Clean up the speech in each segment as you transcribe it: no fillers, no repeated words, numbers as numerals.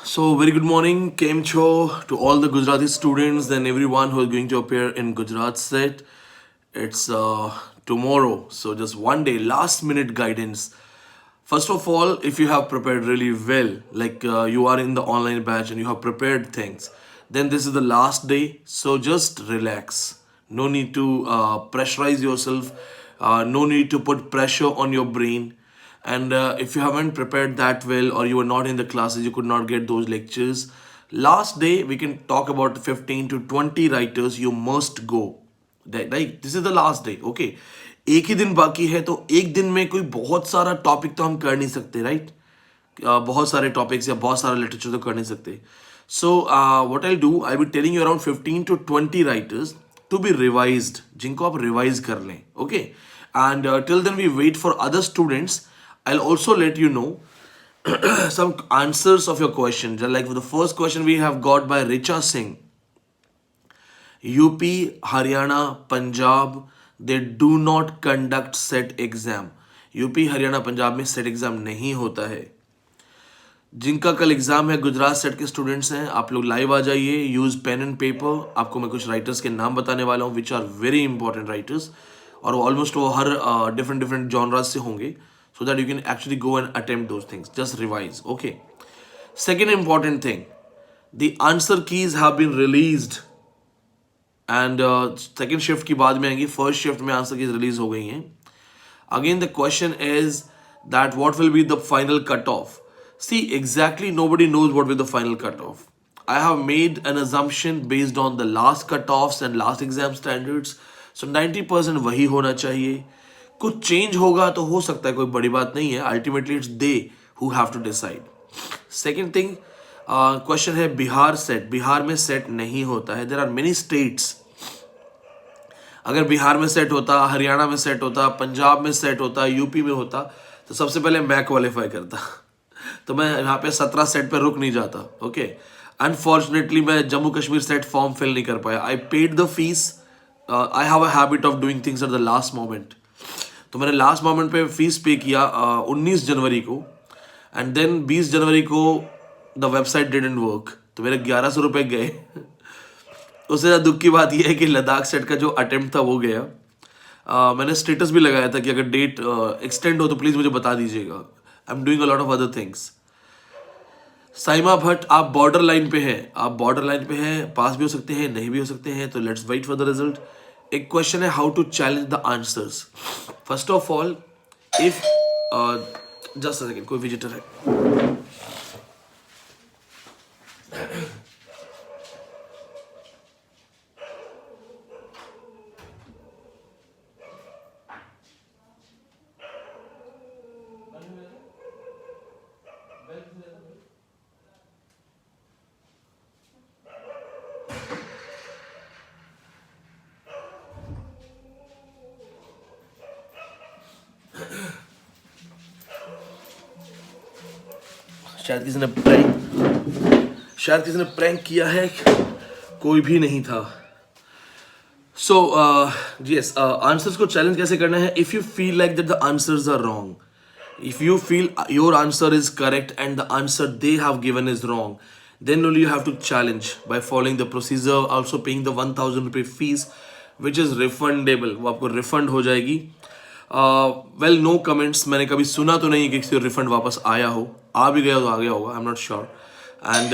So, very good morning, Kem Cho, to all the Gujarati students and everyone who is going to appear in Gujarat set. It's tomorrow, so just one day, last minute guidance. First of all, if you have prepared really well, like you are in the online batch and you have prepared things, then this is the last day, so just relax. No need to pressurize yourself, no need to put pressure on your brain. And if you haven't prepared that well or you were not in the classes, you could not get those lectures. Last day, we can talk about 15 to 20 writers you must go. Right, this is the last day. Okay, एक ही दिन बाकी है, तो एक दिन में कोई बहुत सारा टॉपिक तो हम कर नहीं सकते, राइट? बहुत सारे टॉपिक्स या बहुत सारा लिटरेचर तो कर नहीं सकते. So what I do, I be telling you around 15 to 20 writers to be revised, जिनको आप रिवाइज कर लें. Okay, and till then we wait for other students. I will also let you know some answers of your question. Like for the first question we have got by Richa Singh. UP, Haryana, Punjab, they do not conduct set exam. UP, Haryana, Punjab में set exam नहीं होता है. जिनका कल exam है Gujarat set के students हैं, आप लोग लाइव आ जाइए. Use pen and paper. आपको मैं कुछ राइटर्स के नाम बताने वाला हूँ which are very important writers, और ऑलमोस्ट वो हर डिफरेंट डिफरेंट जॉनराज से होंगे, so that you can actually go and attempt those things. Just revise. Okay, second important thing, the answer keys have been released. And second shift की बाद में आएंगी. First shift में answer keys release हो गई हैं. Again the question is that what will be the final cut off. See exactly nobody knows what will the final cut off. I have made an assumption based on the last cut offs and last exam standards. So 90% वही होना चाहिए. कुछ change होगा तो हो सकता है, कोई बड़ी बात नहीं है. Ultimately it's they who have to decide. Second thing, question है बिहार सेट. बिहार में सेट नहीं होता है. There are many states. अगर बिहार में सेट होता, हरियाणा में सेट होता, पंजाब में सेट होता, यूपी में होता, तो सबसे पहले मैं क्वालिफाई करता. तो मैं यहाँ पे 17 सेट पे रुक नहीं जाता. ओके, अनफॉर्चुनेटली मैं Jammu Kashmir SET form fill नहीं कर पाया. I paid the fees. I have a habit of doing things at the last moment. तो मैंने लास्ट मोमेंट पे फीस पे किया 19 जनवरी को, एंड देन 20 जनवरी को द वेबसाइट डिडंट वर्क, तो मेरे 1100 रुपये गए. उससे ज़्यादा दुख की बात यह है कि लद्दाख सेट का जो अटेम्प्ट था वो गया. मैंने स्टेटस भी लगाया था कि अगर डेट एक्सटेंड हो तो प्लीज़ मुझे बता दीजिएगा. I am doing a lot of other things. Saima Bhatt, आप बॉर्डर लाइन पे हैं. आप बॉर्डर लाइन पे हैं, पास भी हो सकते हैं, नहीं भी हो सकते हैं, तो let's wait for the result. एक क्वेश्चन है how to challenge the answers. First of all, if just a second, कोई विजिटर है. शायद किसी ने प्रैंक किया है, कोई भी नहीं था. सो यस, आंसर्स को चैलेंज कैसे करना है. If you feel like that the answers are wrong, if you feel your answer is correct and the answer they have given is wrong, then only you have to challenge by following the procedure, also paying the 1000 rupee fees which is refundable. वो आपको refund हो जाएगी. Well, no comments. मैंने कभी सुना तो नहीं कि किसी रिफंड वापस आया हो. आ भी गया तो आ गया होगा, I am not sure. And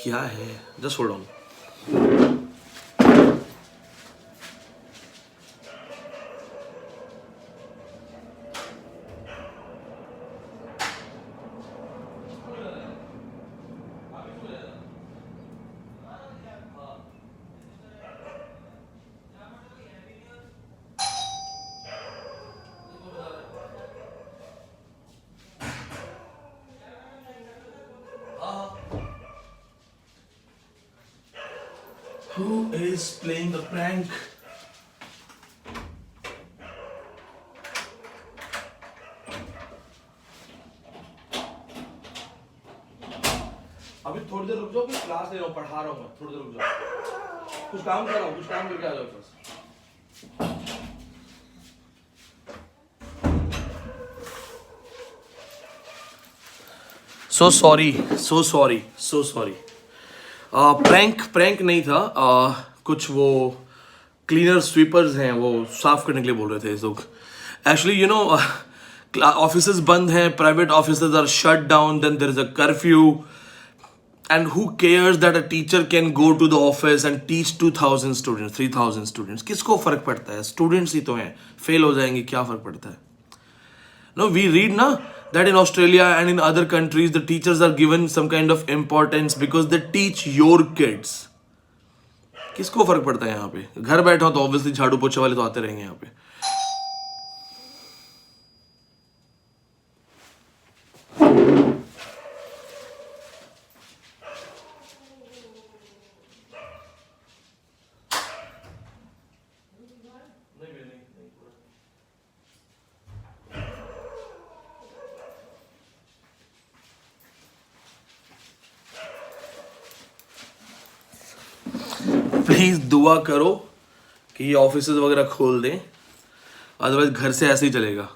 क्या है, just hold on. Who is playing the prank? अभी थोड़ी देर रुक जाओ, मैं क्लास ले रहा हूँ, पढ़ा रहा हूँ मैं. थोड़ी देर रुक जाओ, कुछ काम कर रहा हूँ, कुछ काम करके आ जाओ बस. So sorry. प्रैंक नहीं था। कुछ वो क्लीनर स्वीपर्स हैं, वो साफ करने के लिए बोल रहे थे इस लोग। एक्चुअली ऑफिसेज बंद हैं, private offices are shut down, then there is a curfew, and who cares that a teacher can go to the office and teach 2000 students, 3000 students? किसको फर्क पड़ता है? स्टूडेंट्स ही तो हैं, फेल हो जाएंगे, क्या फर्क पड़ता है? No, we read na that in Australia and in other countries the teachers are given some kind of importance because they teach your kids. किसको फर्क पड़ता है? यहाँ पे घर बैठा हो तो ऑब्वियसली झाड़ू पोछे वाले तो आते रहेंगे यहाँ पे। प्लीज दुआ करो कि ये ऑफिस वगैरह खोल दें, अदरवाइज घर से ऐसे ही चलेगा।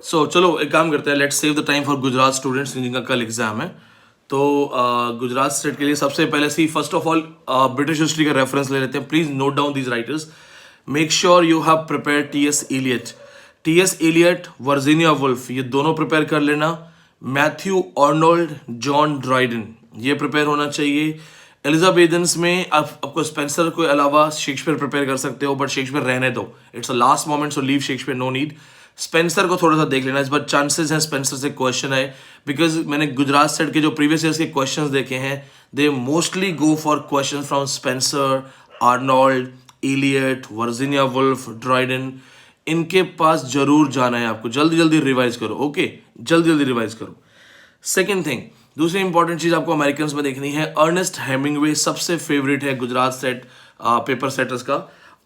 सो चलो एक काम करते हैं, let's save the time for Gujarat students जिनका कल एग्जाम है। तो गुजरात स्टेट के लिए सबसे पहले see first of all British history का रेफरेंस ले लेते हैं। Please note down these writers. Make sure you have prepare T S. Eliot, Virginia Woolf, ये दोनों प्रिपेयर कर लेना। मैथ्यू आर्नोल्ड, जॉन ड्राइडन, ये प्रिपेयर होना चाहिए। एलिजाबेथन्स में आपको स्पेंसर के अलावा शेक्सपियर प्रिपेयर कर सकते हो, बट शेक्सपियर रहने दो, it's a last moment, so leave Shakespeare, no need. Spenser को थोड़ा सा देख लेना, इस बार चांसेस हैं स्पेंसर से क्वेश्चन है, बिकॉज मैंने गुजरात सेट के जो प्रीवियस ईयर्स के क्वेश्चंस देखे हैं, they mostly go for question from Spenser, Arnold, Eliot, Virginia Woolf, Dryden. इनके पास जरूर जाना है आपको। जल्दी जल्दी रिवाइज करो, ओके, जल्दी जल्दी रिवाइज करो। सेकेंड थिंग, दूसरी इंपॉर्टेंट चीज आपको अमेरिकन में देखनी है। अर्नेस्ट हेमिंगवे सबसे फेवरेट है गुजरात सेट पेपर सेटर्स का।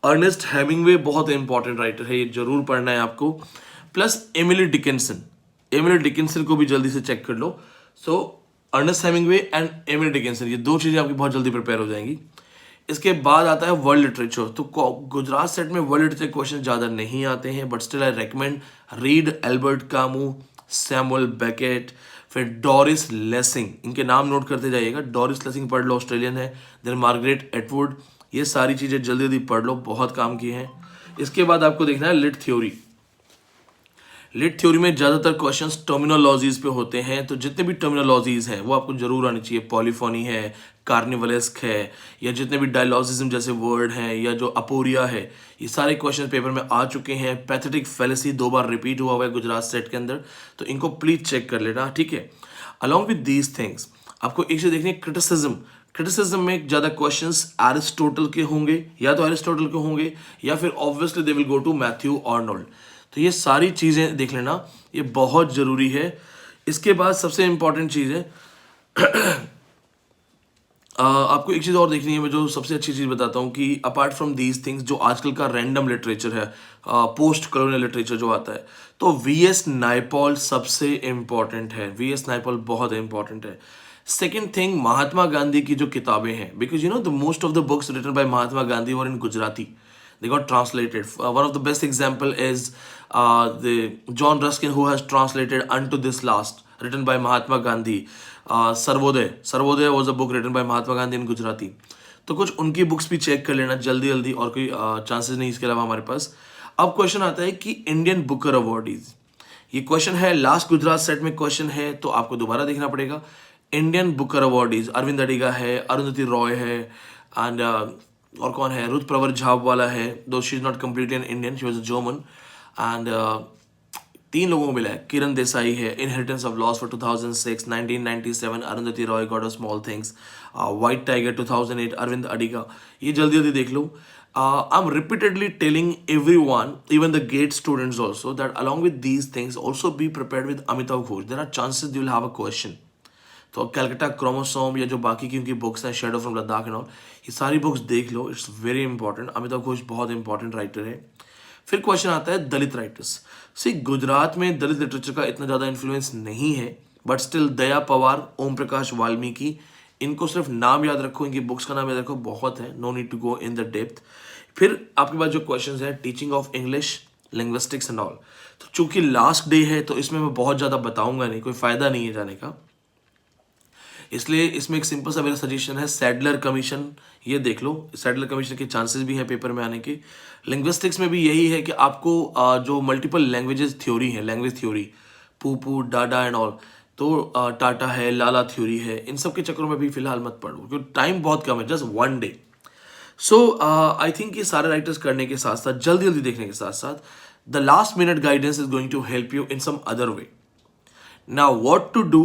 अर्नेस्ट हेमिंगवे बहुत इंपॉर्टेंट राइटर है, ये जरूर पढ़ना है आपको। प्लस एमिली डिकिंसन को भी जल्दी से चेक कर लो। So Ernest Hemingway and Emily Dickinson, ये दो चीजें आपकी बहुत जल्दी प्रिपेयर हो जाएंगी। इसके बाद आता है वर्ल्ड लिटरेचर। तो गुजरात सेट में वर्ल्ड लिटरेचर क्वेश्चन ज्यादा नहीं आते हैं, but still I recommend read Albert Camus, Samuel Beckett, फिर डोरिस लेसिंग, इनके नाम नोट करते जाइएगा। डोरिस लेसिंग पढ़ लो, ऑस्ट्रेलियन है। देन मार्गरेट एटवुड, ये सारी चीजें जल्दी जल्दी पढ़ लो, बहुत काम की हैं। इसके बाद आपको देखना है लिट थ्योरी। लिट थ्योरी में ज्यादातर क्वेश्चंस टर्मिनोलॉजीज पे होते हैं, तो जितने भी टर्मिनोलॉजीज हैं वो आपको जरूर आनी चाहिए। पॉलीफोनी है, कार्निवलेस्क है, या जितने भी डायलॉजिज्म जैसे वर्ड हैं, या जो अपोरिया है, ये सारे क्वेश्चन पेपर में आ चुके हैं। पैथेटिक फेलेसी 2 बार रिपीट हुआ है गुजरात सेट के अंदर, तो इनको प्लीज चेक कर लेना, ठीक है। अलॉन्ग विद दीज थिंग्स आपको एक चीज देखनी है, क्रिटिसिज्म में ज्यादा क्वेश्चंस एरिस्टोटल के होंगे, या तो एरिस्टोटल के होंगे, या फिर obviously they will go to Matthew Arnold. तो ये सारी चीजें देख लेना, ये बहुत जरूरी है। इसके बाद सबसे इंपॉर्टेंट चीज है आपको एक चीज और देखनी है, मैं जो सबसे अच्छी चीज बताता हूँ कि अपार्ट फ्रॉम दीज थिंग्स, जो आजकल का रैंडम लिटरेचर है, पोस्ट कॉलोनियल लिटरेचर जो आता है, तो वी.एस. नायपॉल सबसे इंपॉर्टेंट है। वी.एस. नायपॉल बहुत इंपॉर्टेंट है। सेकेंड थिंग, महात्मा गांधी की जो किताबें हैं, because you know the most of the books written by Mahatma Gandhi were in Gujarati, they got translated. One of the best example is the John Ruskin, who has translated Unto This Last, written by Mahatma Gandhi. Sarvodaya was a book written by Mahatma Gandhi in Gujarati. तो कुछ उनकी books भी check कर लेना जल्दी जल्दी, और कोई चांसेस नहीं इसके अलावा हमारे पास। अब क्वेश्चन आता है कि इंडियन बुकर अवार्डीज, ये क्वेश्चन है, लास्ट गुजरात सेट में क्वेश्चन है, तो आपको दोबारा देखना पड़ेगा। Indian Booker awardees, Aravind Adiga है, अरुंधति रॉय है, एंड और कौन है, रुत प्रवर झाबवाला है, though she is not completely an Indian, she was a German. And 3 लोगों को मिला है, किरण देसाई है, inheritance of loss for 2006, 1997 Arundhati Roy, God of small things, white tiger 2008 Aravind Adiga, ये जल्दी जल्दी देख लो। I am repeatedly telling everyone, even the GATE students also, that along with these things also be prepared with Amitav Ghosh. There are chances you will have a question. तो Calcutta chromosome, या जो बाकी की उनकी बुक्स हैं, shadow from Ladakh and all, ये सारी books देख लो, it's very important. Amitabh Ghosh बहुत इंपॉर्टेंट राइटर है। फिर क्वेश्चन आता है दलित राइटर्स। सी गुजरात में दलित लिटरेचर का इतना ज़्यादा इन्फ्लुएंस नहीं है, बट स्टिल दया पवार, ओम प्रकाश वाल्मीकि, इनको सिर्फ नाम याद रखो, इनकी बुक्स का नाम याद रखो, बहुत है, no need to go in the depth. फिर आपके पास जो क्वेश्चन है, teaching of English, linguistics and all. तो चूंकि लास्ट डे है तो इसमें मैं बहुत ज़्यादा बताऊंगा नहीं, कोई फ़ायदा नहीं है जाने का, इसलिए इसमें एक सिंपल सा मेरा सजेशन है, सैडलर कमीशन ये देख लो। सैडलर कमीशन के चांसेस भी हैं पेपर में आने के। लिंग्विस्टिक्स में भी यही है कि आपको जो मल्टीपल लैंग्वेजेस थ्योरी है, लैंग्वेज थ्योरी, पू डाडा एंड ऑल, तो टाटा है, लाला थ्योरी है, इन सब के चक्करों में भी फिलहाल मत पढ़ो क्योंकि टाइम बहुत कम है, just 1 day. So I think ये सारे राइटर्स करने के साथ साथ, जल्दी जल्दी देखने के साथ साथ, the last minute guidance is going to help you in some other way. Now, what to do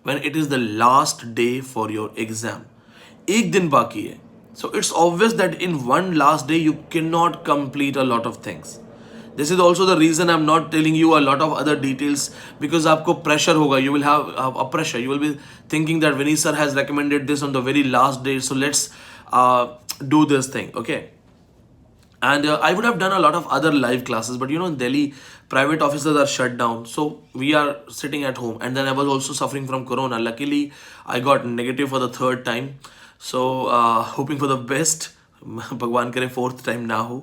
when it is the last day for your exam? एक दिन बाकी है. So it's obvious that in one last day you cannot complete a lot of things. This is also the reason I'm not telling you a lot of other details, because आपको pressure होगा. You will have a pressure. You will be thinking that Vinny sir has recommended this on the very last day, so let's do this thing. Okay. And I would have done a lot of other live classes, but in Delhi, private offices are shut down. So we are sitting at home. And then I was also suffering from corona. Luckily, I got negative for the 3rd time. So hoping for the best. Bhagwan kare 4th time na ho.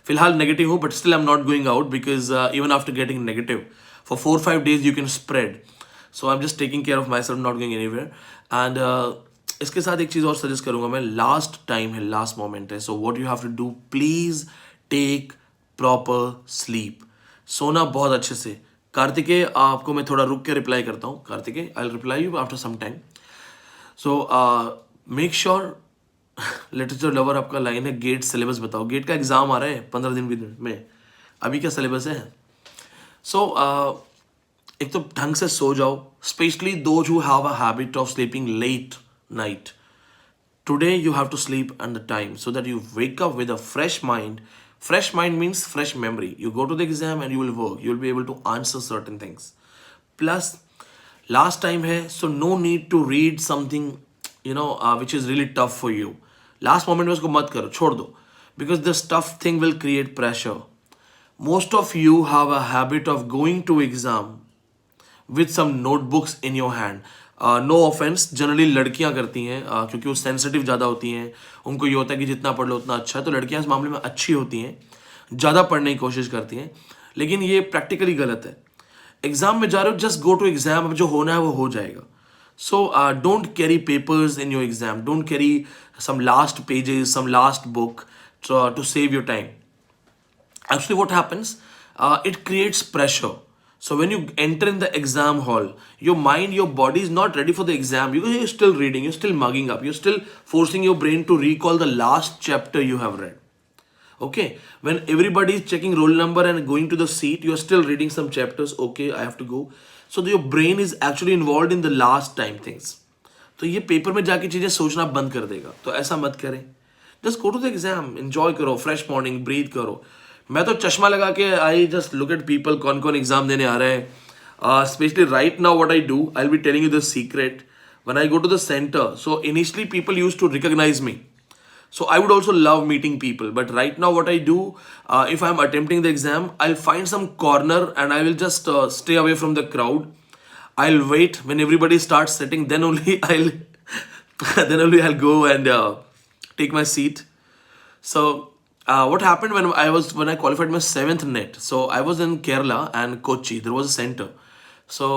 Filhal negative ho, but still I'm not going out because even after getting negative, for 4-5 days you can spread. So I'm just taking care of myself, not going anywhere. And इसके साथ एक चीज़ और suggest करूंगा मैं, last time है, last moment है, so what you have to do, please take proper sleep, सोना बहुत अच्छे से। कार्तिकेय, आपको मैं थोड़ा रुक के रिप्लाई करता हूँ, Kartikeya I will reply you after some time. So make sure, literature lover आपका लाइन है, गेट सिलेबस बताओ, गेट का एग्जाम आ रहा है 15 दिन में, अभी क्या सिलेबस है। सो एक तो ढंग से सो जाओ, specially those who have a habit of sleeping late night. Today you have to sleep on the time so that you wake up with a fresh mind. Fresh mind means fresh memory. You go to the exam and you will work. You will be able to answer certain things. Plus, last time hai, so no need to read something, which is really tough for you. Last moment में उसको मत करो, छोड़ दो, because this tough thing will create pressure. Most of you have a habit of going to exam with some notebooks in your hand. No offence, generally लड़कियां करती हैं क्योंकि वो सेंसिटिव ज़्यादा होती हैं, उनको ये होता है कि जितना पढ़ लो उतना अच्छा है, तो लड़कियां इस मामले में अच्छी होती हैं, ज़्यादा पढ़ने की कोशिश करती हैं, लेकिन ये प्रैक्टिकली गलत है। एग्जाम में जा रहे हो, जस्ट गो टू एग्जाम, अब जो होना है वो हो जाएगा। So don't carry papers in your exam, don't carry some last pages, some last book to save your time. Actually, what happens? It creates pressure. So when you enter in the exam hall, your mind, your body is not ready for the exam. You're still reading, you're still mugging up, you're still forcing your brain to recall the last chapter you have read. Okay, when everybody is checking roll number and going to the seat, you're still reading some chapters. Okay, I have to go. So your brain is actually involved in the last time things. तो ये paper में जाके चीज़ें सोचना बंद कर देगा, तो ऐसा मत करें। Just go to the exam, enjoy करो, फ्रेश मॉर्निंग, ब्रीथ करो। मैं तो चश्मा लगा के I just look at people, कौन कौन एग्जाम देने आ रहे हैं। Specially right now what I do, I will be telling you the secret. When I go to the centre, so initially people used to recognise me, so I would also love meeting people, but right now what I do, if I'm attempting the exam, I'll find some corner and I will just stay away from the crowd. I'll wait when everybody starts sitting, then only I'll go and take my seat. So what happened when I qualified my 7th net, so I was in Kerala and Kochi, there was a center. So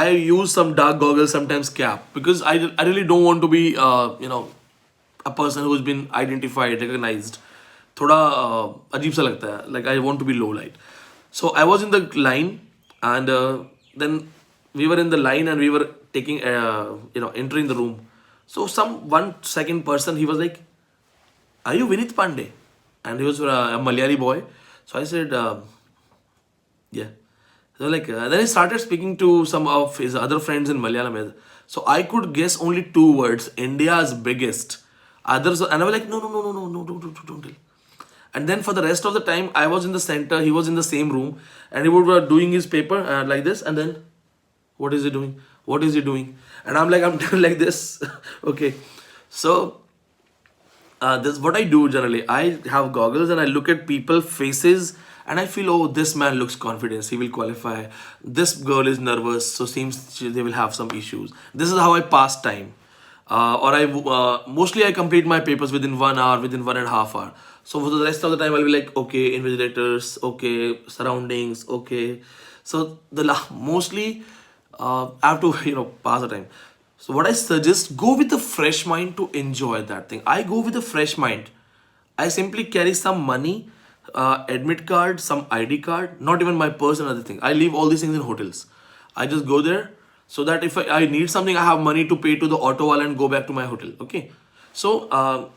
I use some dark goggles, sometimes cap, because I really don't want to be a person who's been identified, recognized. थोड़ा अजीब सा लगता है, like I want to be low light. So I was in the line and then we were in the line and we were taking entering the room. So some 1 second person, he was like, are you Vinit Pandey? And he was a Malayali boy. So I said yeah. So then he started speaking to some of his other friends in Malayalam. So I could guess only 2 words, India's biggest. Others, and I was like, no, don't tell. And then for the rest of the time, I was in the center, he was in the same room, and he was doing his paper like this, and then, what is he doing? What is he doing? And I'm doing like this. Okay. So, this is what I do generally. I have goggles and I look at people's faces and I feel, oh, this man looks confident, he will qualify. This girl is nervous, so seems they will have some issues. This is how I pass time. Or mostly I complete my papers within 1 hour, within 1.5 hours. So for the rest of the time, I'll be like, okay, invigilators, okay, surroundings, okay. So mostly I have to pass the time. So what I suggest, go with a fresh mind to enjoy that thing. I go with a fresh mind. I simply carry some money, admit card, some ID card, not even my purse and other thing. I leave all these things in hotels. I just go there so that if I need something, I have money to pay to the auto wala and go back to my hotel. Okay. So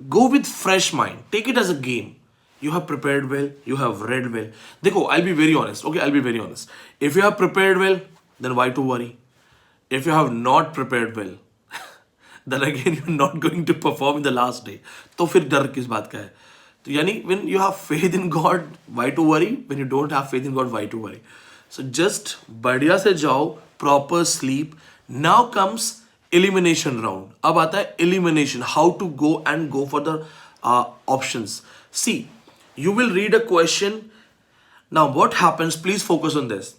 go with fresh mind. Take it as a game. You have prepared well. You have read well. Dekho, I'll be very honest. Okay, I'll be very honest. If you have prepared well, then why to worry? If you have not prepared well, then again you're not going to perform in the last day. तो फिर डर किस बात का है? तो यानी when you have faith in God, why to worry? When you don't have faith in God, why to worry? So just बढ़िया से जाओ, proper sleep. Now comes elimination round. अब आता है elimination. How to go for the options. See, you will read a question. Now what happens? Please focus on this.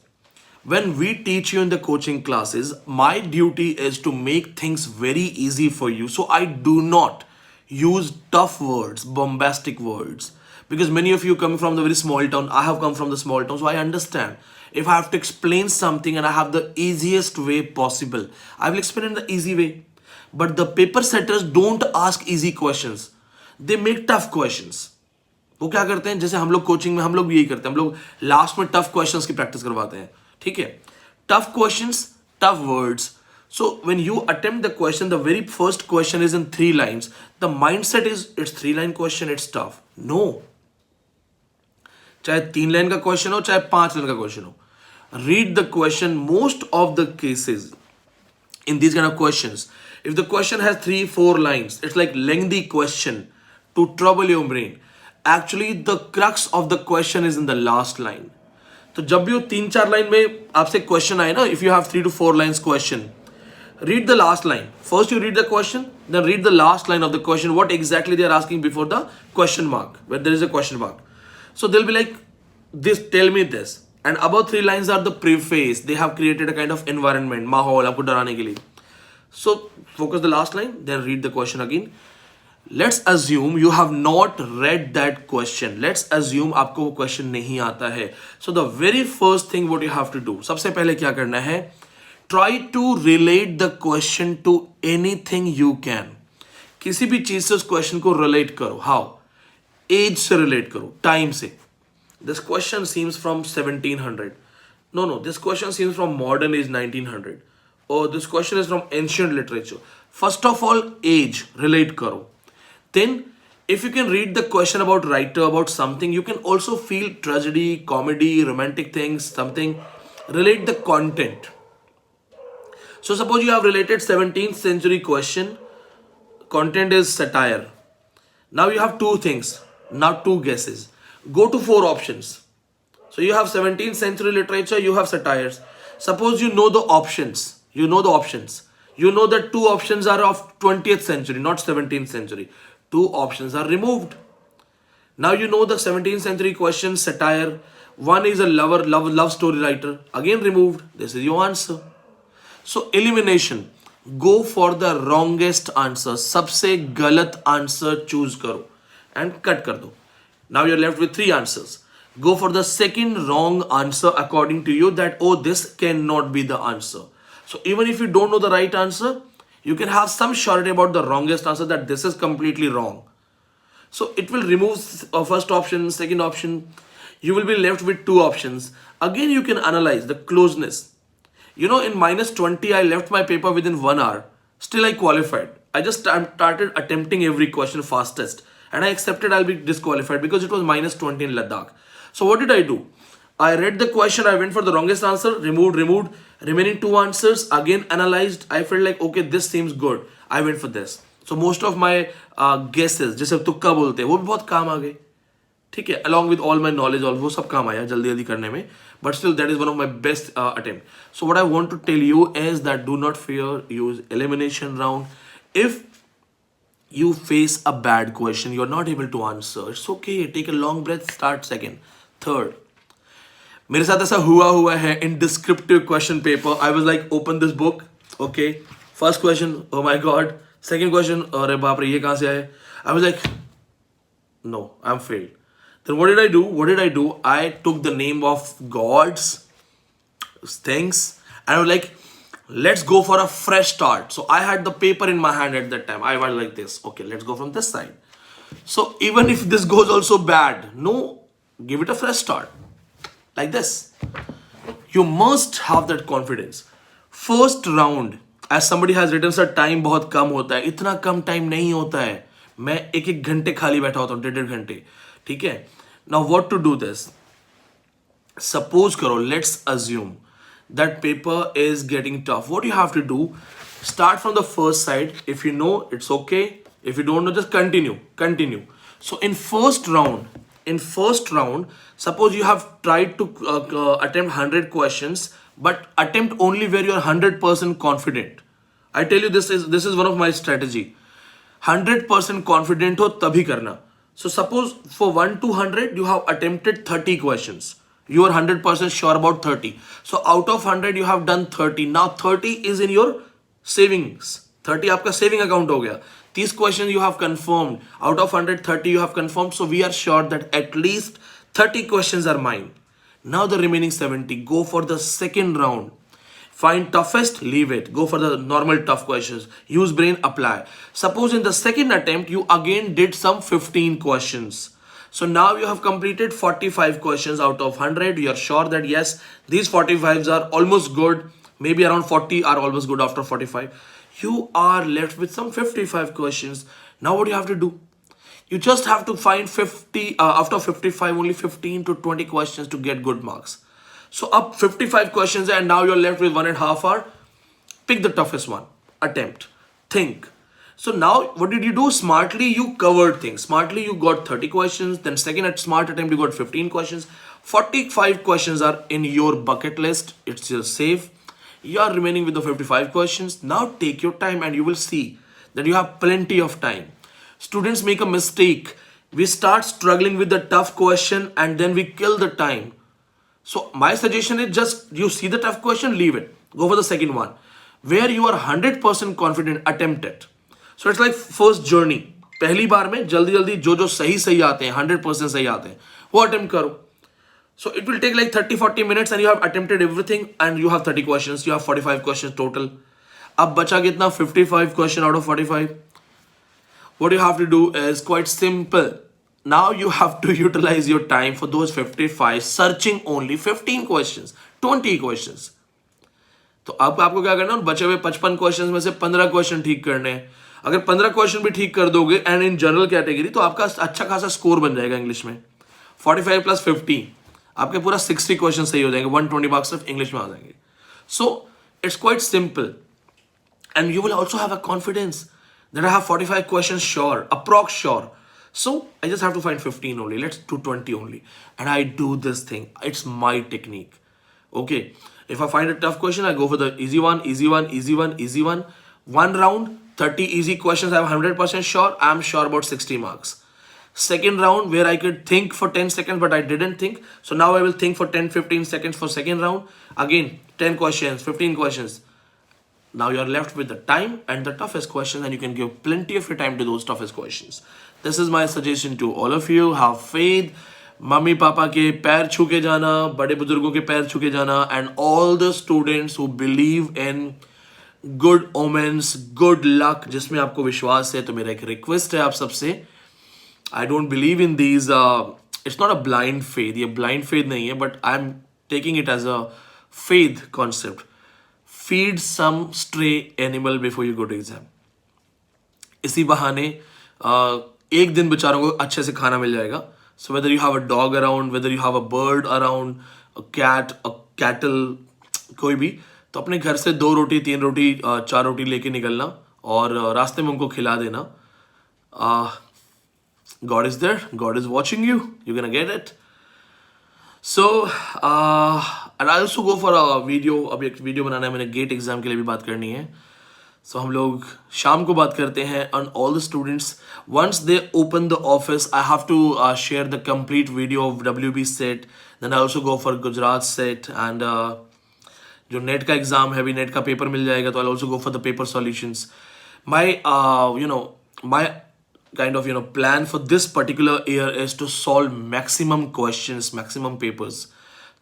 When we teach you in the coaching classes, my duty is to make things very easy for you. So I do not use tough words, bombastic words. Because many of you coming from the very small town, I have come from the small town, so I understand. If I have to explain something and I have the easiest way possible, I will explain in the easy way. But the paper setters don't ask easy questions. They make tough questions. वो क्या करते हैं, जैसे हम लोग coaching में हम लोग भी यही करते हैं, हम लोग लास्ट में टफ क्वेश्चंस की प्रैक्टिस करवाते हैं. ठीक है, tough questions, tough words. So when you attempt the question, the very first question is in 3 lines. The mindset is it's 3-line question, it's tough. No. चाहे 3 लाइन का question हो, चाहे 5 line का क्वेश्चन हो, read the question. Most of the cases in these kind of questions, if the question has 3-4 lines, it's like lengthy question to trouble your brain. Actually the crux of the question is in the last line. तो जब भी वो 3-4 line में आपसे question आए ना, if you have 3 to 4 lines question, read the last line. First you read the question, then read the last line of the question, what exactly they are asking before the question mark, where there is a question mark. So they'll be like, this, tell me this. And above 3 lines are the preface. They have created a kind of environment, माहौल आपको डराने के लिए. So focus the last line, then read the question again. Let's assume you have not read that question. Let's assume आपको वो question नहीं आता है. So the very first thing what you have to do, सबसे पहले क्या करना है, try to relate the question to anything you can. किसी भी चीज से उस question को relate करो. How? Age से relate करो, time से. This question seems from 1700. No, this question seems from modern age 1900. Or this question is from ancient literature. First of all, age, relate करो. Then, if you can read the question about writer, about something, you can also feel tragedy, comedy, romantic things, something. Relate the content. So suppose you have related 17th century question. Content is satire. Now you have 2 things. Now 2 guesses. Go to 4 options. So you have 17th century literature, you have satires. Suppose you know the options. You know the options. You know that 2 options are of 20th century, not 17th century. 2 options are removed. Now you know the 17th century question, satire. One is a love story writer. Again removed. This is your answer. So elimination. Go for the wrongest answer. सबसे गलत answer choose करो and cut कर दो. Now you're left with 3 answers. Go for the second wrong answer according to you, that oh, this cannot be the answer. So even if you don't know the right answer, you can have some surety about the wrongest answer, that this is completely wrong. So it will remove first option, second option. You will be left with 2 options. Again, you can analyze the closeness. You know, in -20, I left my paper within 1 hour. Still, I qualified. I just started attempting every question fastest. And I accepted I'll be disqualified because it was -20 in Ladakh. So what did I do? I read the question, I went for the wrongest answer, removed, remaining 2 answers, again analyzed. I felt like, okay, this seems good. I went for this. So most of my guesses, जैसे तुक्का बोलते हैं, वो भी बहुत काम आ गए. ठीक है, along with all my knowledge, all वो सब काम आया जल्दी करने में. But still, that is one of my best attempt. So what I want to tell you is that do not fear, use elimination round. If you face a bad question, you're not able to answer, it's okay. Take a long breath, start second, third. मेरे साथ ऐसा हुआ है in descriptive question paper. I was like, open this book, okay. First question, oh my god. Second question, अरे बाप रे ये कहाँ से आए? I was like, No, I'm failed. Then what did I do? What did I do? I took the name of God's things and I was like, let's go for a fresh start. So I had the paper in my hand at that time. I was like this. Okay, let's go from this side. So even if this goes also bad, no, give it a fresh start. Like this. You must have that confidence. First round, as somebody has written, sir, time बहुत कम होता है. इतना कम time नहीं होता है. मैं एक एक घंटे खाली बैठा होता हूँ, 1.5 घंटे. ठीक है. Now what to do this? Suppose करो, let's assume that paper is getting tough. What you have to do, start from the first side. If you know, it's okay. If you don't know, just continue. So in first round, suppose you have tried to attempt 100 questions, but attempt only where you are 100% confident. I tell you, this is one of my strategy. 100% confident हो तभी करना. So suppose for 1 to 100 you have attempted 30 questions. You are 100% sure about 30. So out of 100 you have done 30. Now 30 is in your savings. 30 आपका saving account हो गया. These questions you have confirmed. Out of 100, 30 you have confirmed. So we are sure that at least 30 questions are mine. Now the remaining 70, go for the second round. Find toughest, leave it. Go for the normal tough questions. Use brain, apply. Suppose in the second attempt, you again did some 15 questions. So now you have completed 45 questions out of 100. You are sure that yes, these 45s are almost good. Maybe around 40 are almost good after 45. You are left with some 55 questions. Now what do you have to do? You just have to find 50, after 55, only 15 to 20 questions to get good marks. So up 55 questions and now you're left with 1.5 hour. Pick the toughest one. Attempt. Think. So now what did you do? Smartly you covered things. Smartly you got 30 questions. Then second at smart attempt you got 15 questions. 45 questions are in your bucket list. It's just safe. You are remaining with the 55 questions. Now take your time and you will see that you have plenty of time. Students make a mistake. We start struggling with the tough question and then we kill the time. So my suggestion is just you see the tough question, leave it. Go for the second one. Where you are 100% confident, attempt it. So it's like first journey. पहली बार में जल्दी जल्दी जो सही आते हैं 100% सही आते हैं वो attempt करो. So it will take like 30-40 minutes and you have attempted everything and you have 30 questions. You have 45 questions total. अब बचा कितना 55 question out of 45. What you have to do is quite simple. Now you have to utilize your time for those 55 searching only 15 questions, 20 questions. तो अब आपको क्या करना है बचे हुए 55 क्वेश्चंस में से 15 क्वेश्चन ठीक करने हैं. अगर 15 क्वेश्चन भी ठीक कर दोगे एंड इन जनरल कैटेगरी तो आपका अच्छा खासा स्कोर बन जाएगा इंग्लिश में. 45 प्लस 50 आपके पूरा 60 क्वेश्चन सही हो जाएंगे. 120 मार्क्स सिर्फ इंग्लिश में आ जाएंगे. So it's quite simple and you will also have a confidence that I have 45 questions sure, approx sure. So I just have to find 15 only. Let's do 20 only. And I do this thing. It's my technique. Okay. If I find a tough question, I go for the easy one. One round, 30 easy questions. I'm 100% sure. I'm sure about 60 marks. Second round where I could think for 10 seconds, but I didn't think. So now I will think for 10-15 seconds for second round. Again, 10 questions, 15 questions. Now you are left with the time and the toughest questions and you can give plenty of your time to those toughest questions. This is my suggestion to all of you. Have faith. Mummy papa के पैर छू के जाना, बड़े बुजुर्गों के पैर छू के जाना and all the students who believe in good omens, good luck, जिसमें आपको विश्वास है. तो मेरा एक रिक्वेस्ट है आप सबसे. I don't believe in these, it's not a blind faith. ये blind faith नहीं है but I'm taking it as a faith concept. Feed some stray animal before you go to exam. इसी बहाने एक दिन बेचारों को अच्छे से खाना मिल जाएगा. So whether you have a dog around, whether you have a bird around, a cat, a cattle, कोई भी, तो अपने घर से 2 रोटी 3 रोटी 4 रोटी लेके निकलना और रास्ते में उनको खिला देना. God is there. God is watching you. You're gonna get it. So, and I also go for a video. अभी एक वीडियो बनाना है मैंने गेट एग्जाम के लिए भी बात करनी है. So हम लोग शाम को बात करते हैं. And all the students, once they open the office, I have to share the complete video of WB set. Then I also go for GUJRAT set and जो नेट का एग्जाम है अभी नेट का पेपर मिल जाएगा तो I'll also go for the paper solutions. My kind of plan for this particular year is to solve maximum questions, maximum papers.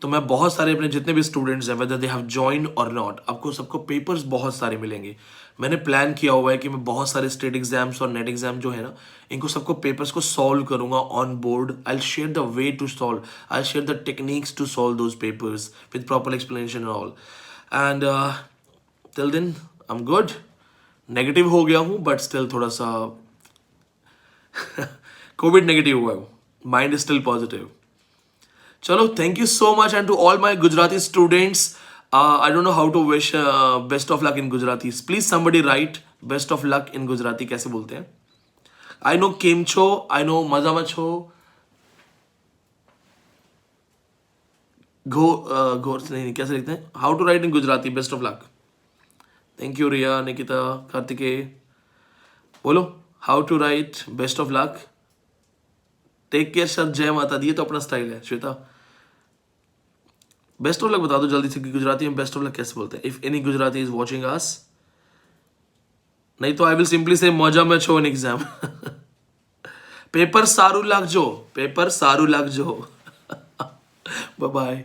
तो मैं बहुत सारे अपने जितने भी स्टूडेंट्स हैं, वेदर दे हैव जॉइंड और नॉट, आपको सबको पेपर्स बहुत सारे मिलेंगे. मैंने प्लान किया हुआ है कि मैं बहुत सारे स्टेट एग्जाम्स और नेट एग्जाम जो है ना, इनको सबको पेपर्स को सॉल्व करूंगा on board. I will share the way to solve, I will share the techniques to solve those papers with proper explanation and all. And till then I am good. Negative हो गया हूँ but still थोड़ा सा Covid negative हुआ हूँ. Mind is still positive. चलो, thank you so much. And to all my Gujarati students, I don't know how to wish best of luck in Gujarati. Please somebody write best of luck in Gujarati. कैसे बोलते हैं? I know केम छो, I know मजा मत छो, घोर नहीं, कैसे लिखते हैं? How to write in Gujarati best of luck. Thank you रिया, निकिता, कार्तिकेय. बोलो how to write best of luck. Take care sir, जय माता दी. ये तो अपना स्टाइल है. श्वेता, बेस्ट ऑफ लक बता दो जल्दी से कि गुजराती में बेस्ट ऑफ लक कैसे बोलते हैं. If any Gujarati is watching us, नहीं तो आई विल सिंपली से मजा में छो इन एग्जाम. पेपर सारू लागजो, पेपर सारू लागजो. Bye bye.